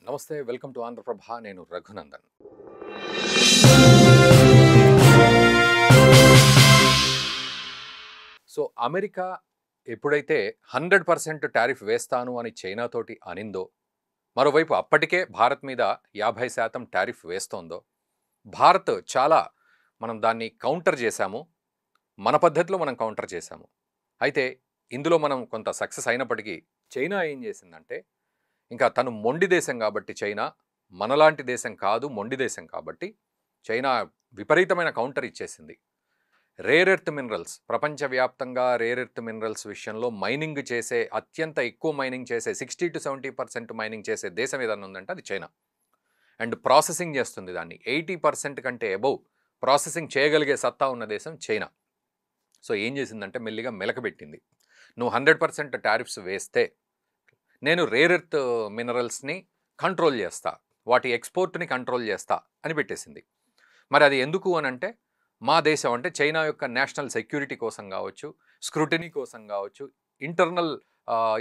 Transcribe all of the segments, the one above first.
నమస్తే, welcome to Andhraprabha. నేను Raghunandan. So America ఎప్పుడైతే 100% టారిఫ్ వేస్తాను అని చైనాతోటి అనిందో, మరోవైపు అప్పటికే భారత్ మీద 50% టారిఫ్ వేస్తోందో, భారత్ చాలా మనం దాన్ని కౌంటర్ చేశాము. మన పద్ధతిలో మనం కౌంటర్ చేశాము. అయితే ఇందులో మనం కొంత సక్సెస్ అయినప్పటికీ చైనా ఏం చేసిందంటే, ఇంకా తను మొండి దేశం కాబట్టి చైనా మనలాంటి దేశం కాదు, మొండి దేశం కాబట్టి చైనా విపరీతమైన కౌంటర్ ఇచ్చేసింది. రేర్ ఎర్త్ మినరల్స్, ప్రపంచవ్యాప్తంగా రేర్ ఎర్త్ మినరల్స్ విషయంలో మైనింగ్ చేసే, అత్యంత ఎక్కువ మైనింగ్ చేసే 60-70% మైనింగ్ చేసే దేశం ఏదన్నా ఉందంటే అది చైనా. అండ్ ప్రాసెసింగ్ చేస్తుంది దాన్ని 80% కంటే అబౌవ్ ప్రాసెసింగ్ చేయగలిగే సత్తా ఉన్న దేశం చైనా. సో ఏం చేసిందంటే మెల్లిగా మెలకబెట్టింది. నువ్వు 100% టారిఫ్స్ వేస్తే నేను రేర్ ఎర్త్ మినరల్స్ని కంట్రోల్ చేస్తా, వాటి ఎక్స్పోర్ట్ని కంట్రోల్ చేస్తా అని పెట్టేసింది. మరి అది ఎందుకు అని అంటే, మా దేశం అంటే చైనా యొక్క నేషనల్ సెక్యూరిటీ కోసం కావచ్చు, స్క్రూటినీ కోసం కావచ్చు, ఇంటర్నల్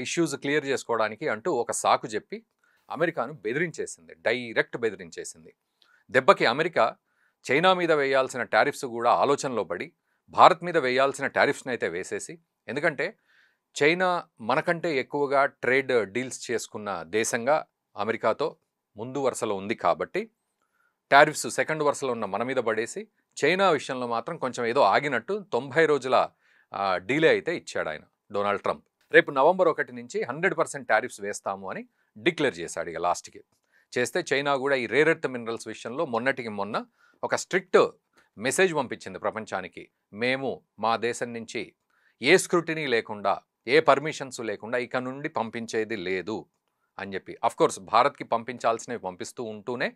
ఇష్యూస్ క్లియర్ చేసుకోవడానికి అంటూ ఒక సాకు చెప్పి అమెరికాను బెదిరించేసింది, డైరెక్ట్ బెదిరించేసింది. దెబ్బకి అమెరికా చైనా మీద వేయాల్సిన టారిఫ్స్ కూడా ఆలోచనలో పడి భారత్ మీద వేయాల్సిన టారిఫ్స్ని అయితే వేసేసి, ఎందుకంటే చైనా మనకంటే ఎక్కువగా ట్రేడ్ డీల్స్ చేసుకున్న దేశంగా అమెరికాతో ముందు వరుసలో ఉంది కాబట్టి టారిఫ్స్ సెకండ్ వరుసలో ఉన్న మన మీద పడేసి, చైనా విషయంలో మాత్రం కొంచెం ఏదో ఆగినట్టు 90 రోజుల డీలే అయితే ఇచ్చాడు ఆయన డొనాల్డ్ ట్రంప్. రేపు నవంబర్ 1 నుంచి 100% టారిఫ్స్ వేస్తాము అని డిక్లేర్ చేశాడు. ఇక లాస్ట్కి చేస్తే చైనా కూడా ఈ రేర్ ఎర్త్ మినరల్స్ విషయంలో మొన్నటికి మొన్న ఒక స్ట్రిక్ట్ మెసేజ్ పంపించింది ప్రపంచానికి. మేము మా దేశం నుంచి ఏ స్క్రూటినీ లేకుండా, ఏ పర్మిషన్స్ లేకుండా ఇక నుండి పంపించేది లేదు అని చెప్పి. అఫ్కోర్స్ భారత్కి పంపించాల్సినవి పంపిస్తూ ఉంటూనే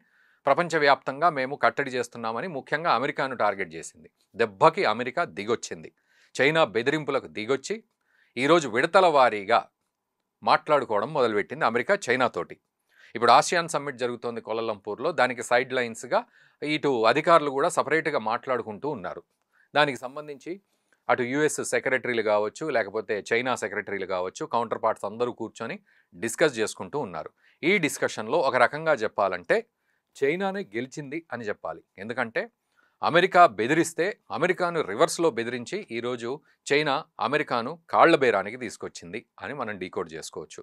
ప్రపంచవ్యాప్తంగా మేము కట్టడి చేస్తున్నామని ముఖ్యంగా అమెరికాను టార్గెట్ చేసింది. దెబ్బకి అమెరికా దిగొచ్చింది. చైనా బెదిరింపులకు దిగొచ్చి ఈరోజు విడతల వారీగా మాట్లాడుకోవడం మొదలుపెట్టింది అమెరికా చైనాతోటి. ఇప్పుడు ఆసియాన్ సమ్మిట్ జరుగుతోంది కోలాలంపూర్లో. దానికి సైడ్ లైన్స్గా ఇటు అధికారులు కూడా సపరేట్గా మాట్లాడుకుంటూ ఉన్నారు. దానికి సంబంధించి అటు యుఎస్ సెక్రటరీలు కావచ్చు, లేకపోతే చైనా సెక్రటరీలు కావచ్చు, కౌంటర్ పార్ట్స్ అందరూ కూర్చొని డిస్కస్ చేసుకుంటూ ఉన్నారు. ఈ డిస్కషన్లో ఒక రకంగా చెప్పాలంటే చైనానే గెలిచింది అని చెప్పాలి. ఎందుకంటే అమెరికా బెదిరిస్తే అమెరికాను రివర్స్లో బెదిరించి ఈరోజు చైనా అమెరికాను కాళ్ల బేరానికి తీసుకొచ్చింది అని మనం డీకోడ్ చేసుకోవచ్చు.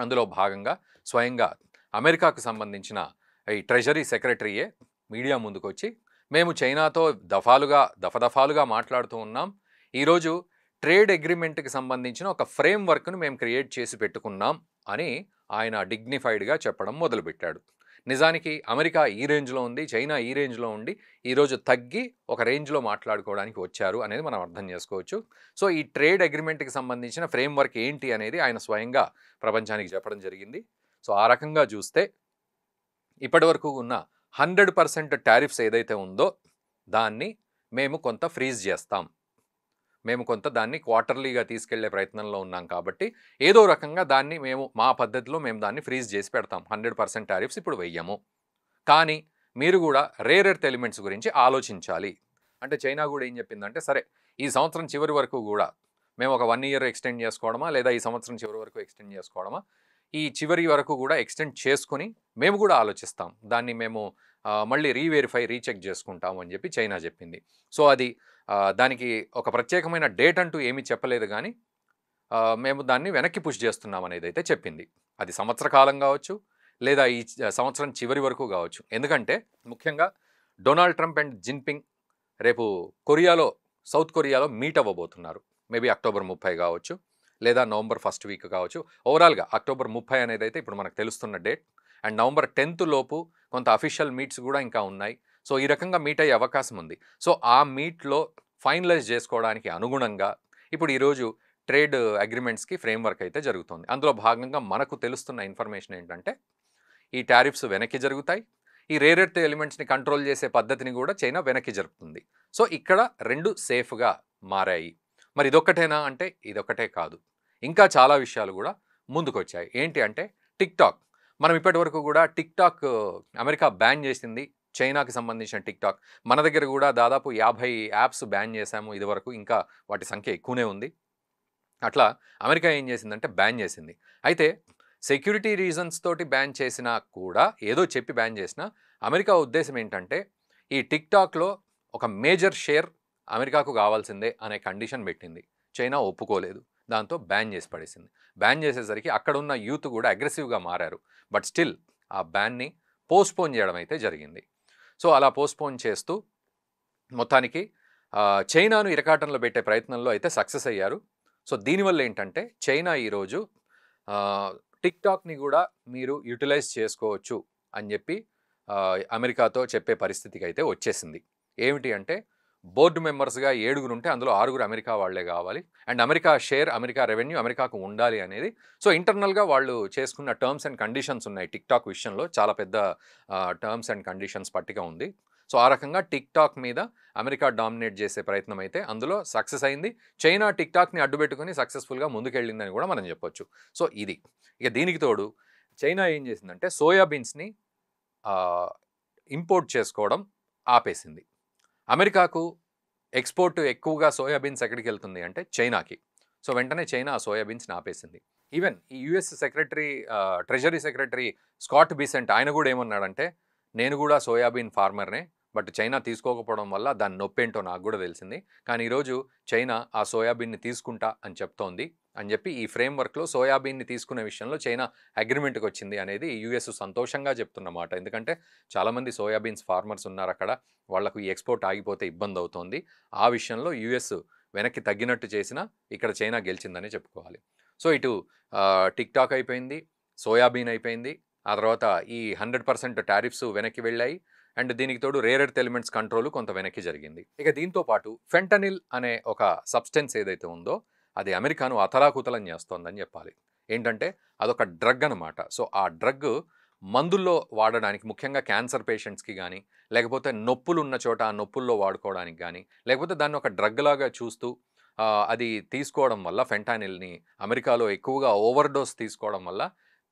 అందులో భాగంగా స్వయంగా అమెరికాకు సంబంధించిన ఈ ట్రెజరీ సెక్రటరీయే మీడియా ముందుకు వచ్చి, మేము చైనాతో దఫాలుగా మాట్లాడుతూ ఉన్నాం, ఈరోజు ట్రేడ్ అగ్రిమెంట్కి సంబంధించిన ఒక ఫ్రేమ్ వర్క్ను మేము క్రియేట్ చేసి పెట్టుకున్నాం అని ఆయన డిగ్నిఫైడ్గా చెప్పడం మొదలుపెట్టాడు. నిజానికి అమెరికా ఈ రేంజ్లో ఉంది, చైనా ఈ రేంజ్లో ఉండి ఈరోజు తగ్గి ఒక రేంజ్లో మాట్లాడుకోవడానికి వచ్చారు అనేది మనం అర్థం చేసుకోవచ్చు. సో ఈ ట్రేడ్ అగ్రిమెంట్కి సంబంధించిన ఫ్రేమ్ వర్క్ ఏంటి అనేది ఆయన స్వయంగా ప్రపంచానికి చెప్పడం జరిగింది. సో ఆ రకంగా చూస్తే ఇప్పటి వరకు ఉన్న 100% టారిఫ్స్ ఏదైతే ఉందో దాన్ని మేము కొంత ఫ్రీజ్ చేస్తాం, మేము కొంత దాన్ని క్వార్టర్లీగా తీసుకెళ్లే ప్రయత్నంలో ఉన్నాం కాబట్టి ఏదో రకంగా దాన్ని మేము మా పద్ధతిలో మేము దాన్ని ఫ్రీజ్ చేసి పెడతాం. 100% టారిఫ్స్ ఇప్పుడు వెయ్యము, కానీ మీరు కూడా రేర్ ఎర్త్ ఎలిమెంట్స్ గురించి ఆలోచించాలి అంటే చైనా కూడా ఏం చెప్పిందంటే, సరే ఈ సంవత్సరం చివరి వరకు కూడా మేము ఒక 1 ఇయర్ ఎక్స్టెండ్ చేసుకోవడమా, లేదా ఈ సంవత్సరం చివరి వరకు ఎక్స్టెండ్ చేసుకోవడమా, ఈ చివరి వరకు కూడా ఎక్స్టెండ్ చేసుకుని మేము కూడా ఆలోచిస్తాం, దాన్ని మేము మళ్ళీ రీచెక్ చేసుకుంటాము అని చెప్పి చైనా చెప్పింది. సో అది దానికి ఒక ప్రత్యేకమైన డేట్ అంటూ ఏమీ చెప్పలేదు, కానీ మేము దాన్ని వెనక్కి పుష్ చేస్తున్నాం అనేది అయితే చెప్పింది. అది సంవత్సర కాలం కావచ్చు, లేదా ఈ సంవత్సరం చివరి వరకు కావచ్చు. ఎందుకంటే ముఖ్యంగా డొనాల్డ్ ట్రంప్ అండ్ జిన్పింగ్ రేపు సౌత్ కొరియాలో మీట్ అవ్వబోతున్నారు. మేబీ అక్టోబర్ 30 కావచ్చు, లేదా నవంబర్ 1st వీక్ కావచ్చు. ఓవరాల్గా అక్టోబర్ 30 అనేది అయితే ఇప్పుడు మనకు తెలుస్తున్న డేట్. అండ్ నవంబర్ 10th లోపు కొంత అఫీషియల్ మీట్స్ కూడా ఇంకా ఉన్నాయి. సో ఈ రకంగా మీట్ అయ్యే అవకాశం ఉంది. సో ఆ మీట్లో ఫైనలైజ్ చేసుకోవడానికి అనుగుణంగా ఇప్పుడు ఈరోజు ట్రేడ్ అగ్రిమెంట్స్కి ఫ్రేమ్వర్క్ అయితే జరుగుతుంది. అందులో భాగంగా మనకు తెలుస్తున్న ఇన్ఫర్మేషన్ ఏంటంటే, ఈ టారిఫ్స్ వెనక్కి జరుగుతాయి, ఈ రేర్ ఎర్త్ ఎలిమెంట్స్ని కంట్రోల్ చేసే పద్ధతిని కూడా చైనా వెనక్కి జరుపుతుంది. సో ఇక్కడ రెండు సేఫ్గా మారాయి. మరి ఇదొక్కటేనా అంటే ఇదొక్కటే కాదు, ఇంకా చాలా విషయాలు కూడా ముందుకు వచ్చాయి. ఏంటి అంటే టిక్టాక్. మనం ఇప్పటి వరకు కూడా టిక్టాక్ అమెరికా బ్యాన్ చేసింది, చైనాకి సంబంధించిన టిక్టాక్. మన దగ్గర కూడా దాదాపు 50 యాప్స్ బ్యాన్ చేశాము ఇదివరకు, ఇంకా వాటి సంఖ్య ఎక్కువనే ఉంది. అట్లా అమెరికా ఏం చేసిందంటే బ్యాన్ చేసింది. అయితే సెక్యూరిటీ రీజన్స్ తోటి బ్యాన్ చేసినా కూడా, ఏదో చెప్పి బ్యాన్ చేసినా, అమెరికా ఉద్దేశం ఏంటంటే ఈ టిక్‌టాక్‌లో ఒక మేజర్ షేర్ అమెరికాకు కావాల్సిందే అనే కండిషన్ పెట్టింది. చైనా ఒప్పుకోలేదు. దాంతో బ్యాన్ చేసి పడేసింది. బ్యాన్ చేసేసరికి అక్కడున్న యూత్ కూడా అగ్రెసివ్‌గా మారారు. బట్ స్టిల్ ఆ బ్యాన్‌ని పోస్ట్‌పోన్ చేయడం అయితే జరిగింది. సో, అలా పోస్ట్‌పోన్ చేస్తూ మొత్తానికి చైనాను ఇరకాటంలో పెట్టే ప్రయత్నంలో అయితే సక్సెస్ అయ్యారు. సో, దీనివల్ల ఏంటంటే చైనా ఈరోజు ఆహ్, టిక్‌టాక్‌ని కూడా మీరు యుటిలైజ్ చేసుకోవచ్చు అని చెప్పి అమెరికాతో చెప్పే పరిస్థితికైతే వచ్చేసింది. ఏమిటి అంటే బోర్డ్ మెంబర్స్‌గా 7 ఉంటే అందులో 6 అమెరికా వాళ్ళే కావాలి. And America share, America revenue అమెరికాకు ఉండాలి అనేది. సో, ఇంటర్నల్‌గా వాళ్ళు చేసుకున్న టర్మ్స్ అండ్ కండిషన్స్ ఉన్నాయి టిక్‌టాక్ విషయంలో. చాలా పెద్ద టర్మ్స్ అండ్ కండిషన్స్ పట్టిక ఉంది. సో, ఆ రకంగా టిక్‌టాక్ మీద అమెరికా డామినేట్ చేసే ప్రయత్నం అయితే అందులో సక్సెస్ అయింది. చైనా టిక్‌టాక్‌ని అడ్డుపెట్టుకొని సక్సెస్‌ఫుల్‌గా ముందుకెళ్ళిందని కూడా మనం చెప్పొచ్చు. సో, ఇది. ఇక దీనికి తోడు చైనా ఏం చేసిందంటే సోయా బీన్స్‌ని ఆహ్, ఇంపోర్ట్ చేసుకోవడం ఆపేసింది. అమెరికాకు ఎక్స్‌పోర్ట్ ఎక్కువగా సోయా బీన్స్ ఎక్కడికెళ్తుంది అంటే చైనాకి. సో, వెంటనే చైనా ఆ సోయా బీన్స్‌ని ఆపేసింది. ఈవెన్ ఈ US secretary treasury secretary Scott Bessent ఆయన కూడా ఏమన్నాడంటే, "నేను కూడా సోయాబీన్ ఫార్మర్‌నే. బట్ చైనా తీసుకోకపోవడం వల్ల దాని నొప్పేంటో నాకు కూడా తెలిసింది. కానీ ఈరోజు చైనా ఆ సోయాబీన్‌ని తీసుకుంటా అని చెప్తోంది" అని చెప్పి ఈ ఫ్రేమ్‌వర్క్‌లో సోయాబీన్‌ని తీసుకునే విషయంలో చైనా అగ్రీమెంట్‌కొచ్చింది అనేది యూఎస్ సంతోషంగా చెప్తున్న మాట. ఎందుకంటే చాలామంది సోయాబీన్స్ ఫార్మర్స్ ఉన్నారక్కడ. వాళ్లకు ఈ ఎక్స్‌పోర్ట్ ఆగిపోతే ఇబ్బందవుతోంది. ఆ విషయంలో యూఎస్ వెనక్కి తగ్గినట్టు చేసినా ఇక్కడ చైనా గెలిచిందనే చెప్పుకోవాలి. సో, ఇటు టిక్‌టాక్ అయిపోయింది. సోయాబీన్ అయిపోయింది. ఆ తర్వాత ఈ 100% టారిఫ్స్ వెనక్కి వెళ్ళాయి. అండ్ దీనికి తోడు రేర్ ఎర్త్ ఎలిమెంట్స్ కంట్రోల్ కొంత వెనక్కి జరిగింది. ఇక దీంతో పాటు ఫెంటనిల్ అనే ఒక సబ్స్టెన్స్ ఏదైతే ఉందో అది అమెరికాను అతలాకుతలం చేస్తోందని చెప్పాలి. ఏంటంటే అదొక డ్రగ్ అనమాట. సో, ఆ డ్రగ్ మందుల్లో వాడడానికి ముఖ్యంగా క్యాన్సర్ పేషెంట్స్‌కి గానీ, లేకపోతే నొప్పులున్న చోట ఆ నొప్పుల్లో వాడుకోవడానికి గానీ, లేకపోతే దాన్ని ఒక డ్రగ్ లాగా చూస్తూ అది తీసుకోవడం వల్ల ఫెంటానిల్‌ని అమెరికాలో ఎక్కువగా ఓవర్‌డోస్ తీసుకోవడం వల్ల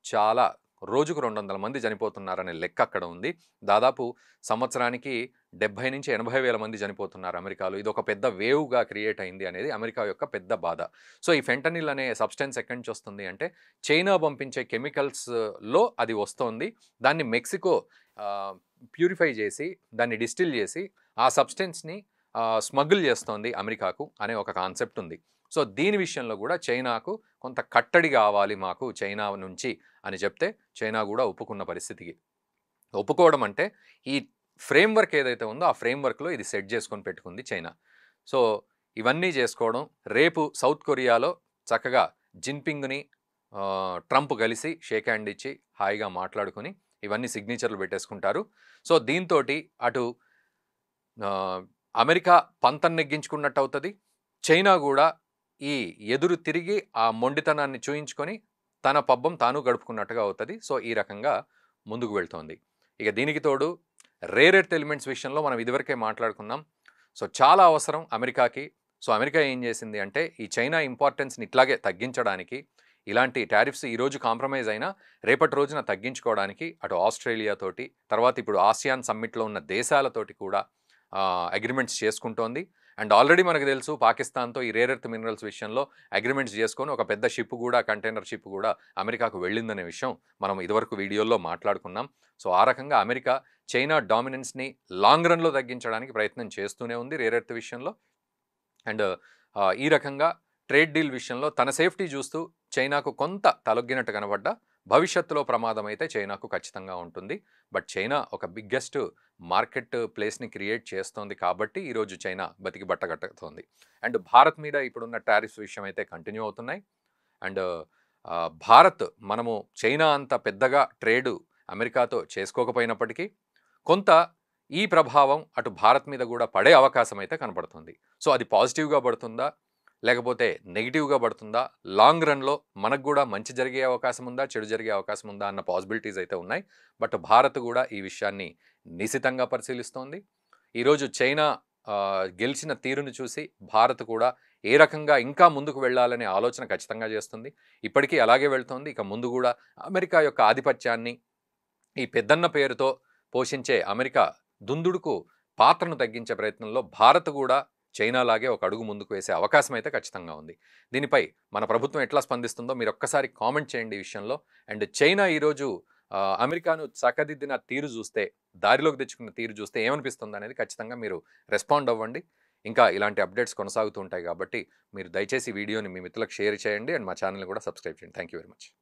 చాలా రోజుకు 200 మంది చనిపోతున్నారనే లెక్క అక్కడ ఉంది. దాదాపు సంవత్సరానికి 70-80 వేల మంది చనిపోతున్నారు అమెరికాలో. ఇదొక పెద్ద వేవ్‌గా క్రియేట్ అయింది అనేది అమెరికా యొక్క పెద్ద బాధ. సో, ఈ ఫెంటనిల్ అనే సబ్స్టెన్స్ ఎక్కడి నుంచి వస్తుంది అంటే చైనా పంపించే కెమికల్స్‌లో అది వస్తోంది. దాన్ని మెక్సికో ఆహ్, ప్యూరిఫై చేసి, దాన్ని డిస్టిల్ చేసి, ఆ సబ్స్టెన్స్‌ని స్మగుల్ చేస్తోంది అమెరికాకు అనే ఒక కాన్సెప్ట్ ఉంది. సో, దీని విషయంలో కూడా చైనాకు కొంత కట్టడి కావాలి మాకు చైనా నుంచి అని చెప్తే చైనా కూడా ఒప్పుకున్న పరిస్థితికి. ఒప్పుకోవడం అంటే ఈ ఫ్రేమ్‌వర్క్ ఏదైతే ఉందో ఆ ఫ్రేమ్‌వర్క్‌లో ఇది సెట్ చేసుకొని పెట్టుకుంది చైనా. సో, ఇవన్నీ చేసుకోవడం రేపు సౌత్ కొరియాలో చక్కగా జిన్‌పింగ్‌ని ట్రంప్ కలిసి షేక్ హ్యాండ్ ఇచ్చి హాయిగా మాట్లాడుకొని ఇవన్నీ సిగ్నేచర్‌లు పెట్టేసుకుంటారు. సో, దీంతోటి అటు ఆహ్, అమెరికా పంతం నెగ్గించుకున్నట్టు అవుతది. చైనా గూడా ఈ ఎదురు తిరిగి ఆ మొండితనాన్ని చూయించుకొని తన పబ్బం తాను గడుపుకున్నట్టుగా అవుతది. సో, ఈ రకంగా ముందుకు వెళ్తోంది. ఇక దీనికి తోడు రేర్ ఎర్త్ ఎలిమెంట్స్ విషయంలో మనం ఇదివరకే మాట్లాడుకున్నాం. సో, చాలా అవసరం అమెరికాకి. సో, అమెరికా ఏం చేసింది అంటే ఈ చైనా ఇంపార్టెన్స్‌ని ఇట్లాగే తగ్గించడానికి ఇలాంటి టారిఫ్స్ ఈరోజు కాంప్రమైజ్ అయినా రేపటి రోజున తగ్గించుకోవడానికి అటు ఆస్ట్రేలియా తోటి, తర్వాత ఇప్పుడు ఆసియాన్ సమ్మిట్‌లో ఉన్న దేశాలతోటి కూడా అగ్రీమెంట్స్ చేసుకుంటోంది. అండ్ ఆల్రెడీ మనకు తెలుసు పాకిస్తాన్‌తో ఈ రేర్ ఎర్త్ మినరల్స్ విషయంలో అగ్రీమెంట్స్ చేసుకొని ఒక పెద్ద షిప్ కూడా కంటైనర్ షిప్ కూడా అమెరికాకు వెళ్ళిందనే విషయం మనం ఇదివరకు వీడియోలో మాట్లాడుకున్నాం. సో, ఆ రకంగా అమెరికా చైనా డామినెన్స్‌ని లాంగ్ రన్‌లో తగ్గించడానికి ప్రయత్నం చేస్తూనే ఉంది రేర్ ఎర్త్ విషయంలో. అండ్ ఈ రకంగా ట్రేడ్ డీల్ విషయంలో తన సేఫ్టీ చూస్తూ చైనాకు కొంత తలొగ్గినట్టు కనబడ్డా భవిష్యత్తులో ప్రమాదం అయితే చైనాకు ఖచ్చితంగా ఉంటుంది. బట్ చైనా ఒక బిగ్గెస్ట్ మార్కెట్ ప్లేస్‌ని క్రియేట్ చేస్తోంది కాబట్టి ఈరోజు చైనా బతికి బట్టగట్టుతోంది. అండ్ భారత్ మీద ఇప్పుడున్న టారిఫ్స్ విషయం అయితే కంటిన్యూ అవుతున్నాయి. అండ్ భారత్ మనము చైనా అంత పెద్దగా ట్రేడ్ అమెరికాతో చేసుకోకపోయినప్పటికీ కొంత ఈ ప్రభావం అటు భారత్ మీద కూడా పడే అవకాశం అయితే కనపడుతుంది. సో, అది పాజిటివ్‌గా పడుతుందా? లేకపోతే నెగెటివ్‌గా పడుతుందా? లాంగ్ రన్‌లో మనకు కూడా మంచి జరిగే అవకాశం ఉందా? చెడు జరిగే అవకాశం ఉందా? అన్న పాసిబిలిటీస్ అయితే ఉన్నాయి. బట్ భారత్ కూడా ఈ విషయాన్ని నిశితంగా పరిశీలిస్తోంది. ఈరోజు చైనా గెలిచిన తీరును చూసి భారత్ కూడా ఏ రకంగా ఇంకా ముందుకు వెళ్ళాలనే ఆలోచన ఖచ్చితంగా చేస్తుంది. ఇప్పటికీ అలాగే వెళ్తోంది. ఇక ముందు కూడా అమెరికా యొక్క ఆధిపత్యాన్ని ఈ పెద్దన్న పేరుతో పోషించే అమెరికా దుందుడుకు పాత్రను తగ్గించే ప్రయత్నంలో భారత్ కూడా చైనా లాగే ఒక అడుగు ముందుకు వేసే అవకాశం అయితే ఖచ్చితంగా ఉంది. దీనిపై మన ప్రభుత్వం ఎట్లా స్పందిస్తుందో మీరు ఒక్కసారి కామెంట్ చేయండి ఈ విషయంలో. అండ్ చైనా ఈరోజు అమెరికాను చక్కదిద్దిన తీరు చూస్తే, దారిలోకి తెచ్చుకున్న తీరు చూస్తే ఏమనిపిస్తుందనేది ఖచ్చితంగా మీరు రెస్పాండ్ అవ్వండి. ఇంకా ఇలాంటి అప్డేట్స్ కొనసాగుతూ ఉంటాయి కాబట్టి మీరు దయచేసి ఈ వీడియోని మీ మిత్రులకు షేర్ చేయండి. అండ్ మా ఛానల్‌ని కూడా సబ్స్క్రైబ్ చేయండి. Thank you very much.